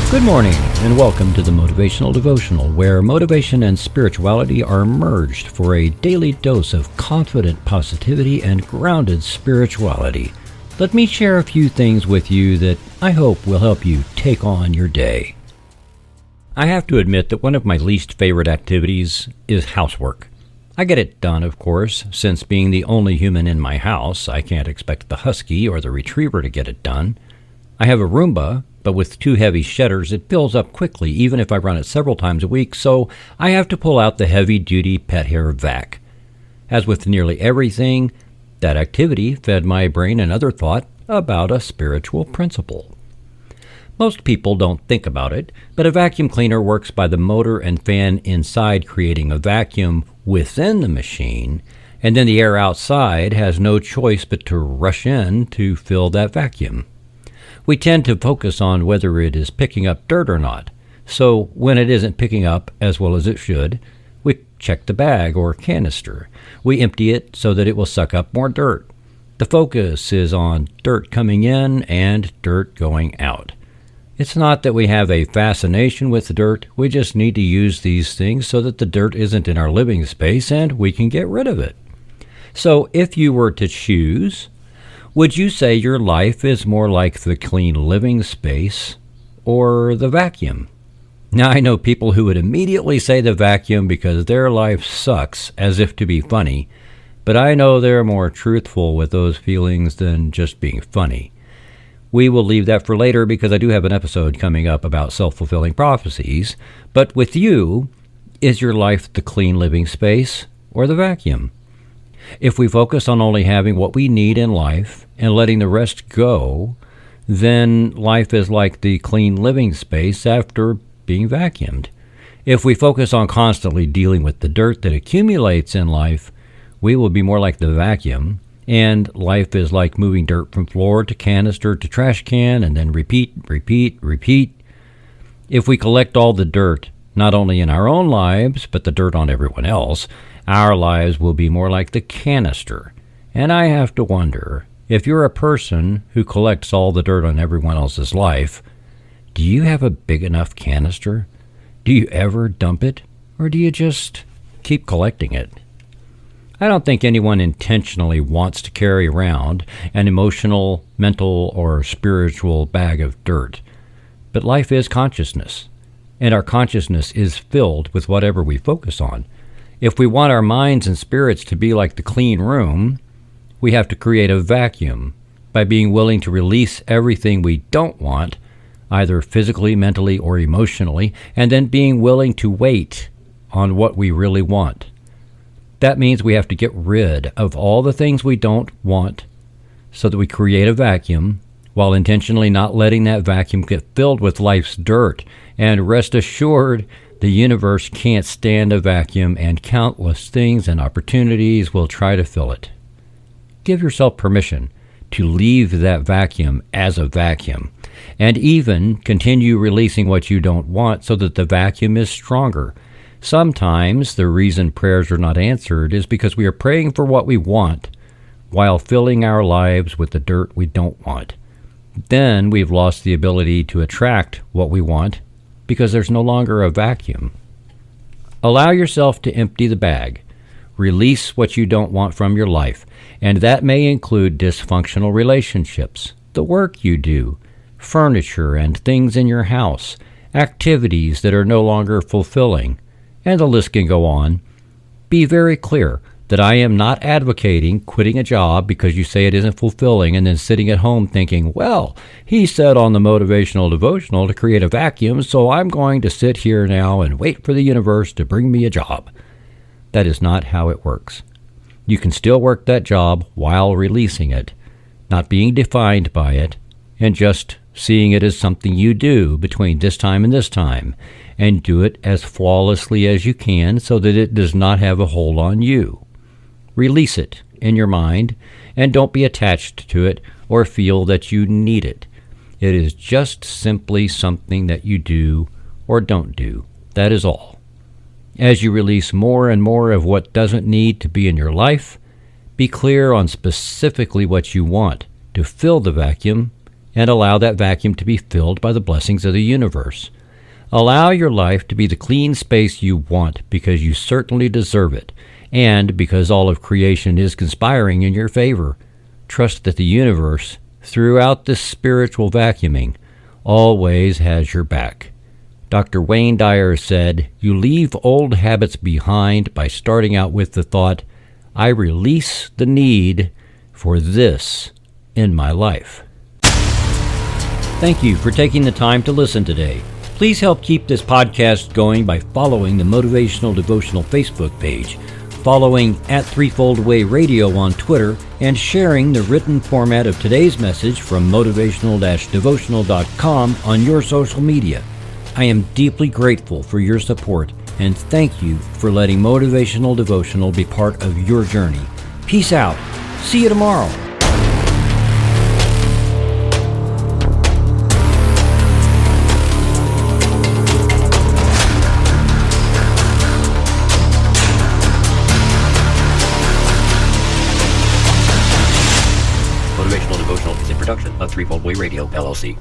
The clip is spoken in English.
Good morning, and welcome to the Motivational Devotional, where motivation and spirituality are merged for a daily dose of confident positivity and grounded spirituality. Let me share a few things with you that I hope will help you take on your day. I have to admit that one of my least favorite activities is housework. I get it done, of course, since being the only human in my house, I can't expect the husky or the retriever to get it done. I have a Roomba, but with two heavy shedders, it fills up quickly, even if I run it several times a week, so I have to pull out the heavy-duty pet hair vac. As with nearly everything, that activity fed my brain another thought about a spiritual principle. Most people don't think about it, but a vacuum cleaner works by the motor and fan inside creating a vacuum within the machine, and then the air outside has no choice but to rush in to fill that vacuum. We tend to focus on whether it is picking up dirt or not. So when it isn't picking up as well as it should, we check the bag or canister. We empty it so that it will suck up more dirt. The focus is on dirt coming in and dirt going out. It's not that we have a fascination with the dirt. We just need to use these things so that the dirt isn't in our living space and we can get rid of it. So if you were to choose, would you say your life is more like the clean living space or the vacuum? Now, I know people who would immediately say the vacuum because their life sucks, as if to be funny, but I know they're more truthful with those feelings than just being funny. We will leave that for later because I do have an episode coming up about self-fulfilling prophecies, but with you, is your life the clean living space or the vacuum? If we focus on only having what we need in life and letting the rest go, then life is like the clean living space after being vacuumed. If we focus on constantly dealing with the dirt that accumulates in life, we will be more like the vacuum, and life is like moving dirt from floor to canister to trash can and then repeat. If we collect all the dirt, not only in our own lives, but the dirt on everyone else, our lives will be more like the canister. And I have to wonder, if you're a person who collects all the dirt on everyone else's life, do you have a big enough canister? Do you ever dump it? Or do you just keep collecting it? I don't think anyone intentionally wants to carry around an emotional, mental, or spiritual bag of dirt. But life is consciousness, and our consciousness is filled with whatever we focus on. If we want our minds and spirits to be like the clean room, we have to create a vacuum by being willing to release everything we don't want, either physically, mentally, or emotionally, and then being willing to wait on what we really want. That means we have to get rid of all the things we don't want so that we create a vacuum while intentionally not letting that vacuum get filled with life's dirt. And rest assured, the universe can't stand a vacuum, and countless things and opportunities will try to fill it. Give yourself permission to leave that vacuum as a vacuum, and even continue releasing what you don't want so that the vacuum is stronger. Sometimes the reason prayers are not answered is because we are praying for what we want while filling our lives with the dirt we don't want. Then we've lost the ability to attract what we want because there's no longer a vacuum. Allow yourself to empty the bag. Release what you don't want from your life, and that may include dysfunctional relationships, the work you do, furniture and things in your house, activities that are no longer fulfilling, and the list can go on. Be very clear that I am not advocating quitting a job because you say it isn't fulfilling and then sitting at home thinking, well, he said on the Motivational Devotional to create a vacuum, so I'm going to sit here now and wait for the universe to bring me a job. That is not how it works. You can still work that job while releasing it, not being defined by it, and just seeing it as something you do between this time and this time, and do it as flawlessly as you can so that it does not have a hold on you. Release it in your mind, and don't be attached to it or feel that you need it. It is just simply something that you do or don't do. That is all. As you release more and more of what doesn't need to be in your life, be clear on specifically what you want to fill the vacuum and allow that vacuum to be filled by the blessings of the universe. Allow your life to be the clean space you want because you certainly deserve it, and because all of creation is conspiring in your favor. Trust that the universe, throughout this spiritual vacuuming, always has your back. Dr. Wayne Dyer said, "You leave old habits behind by starting out with the thought, I release the need for this in my life." Thank you for taking the time to listen today. Please help keep this podcast going by following the Motivational Devotional Facebook page, following @Threefold Way Radio on Twitter, and sharing the written format of today's message from motivational-devotional.com on your social media. I am deeply grateful for your support, and thank you for letting Motivational Devotional be part of your journey. Peace out. See you tomorrow. Motivational Devotional is a production of Threefold Way Radio, LLC.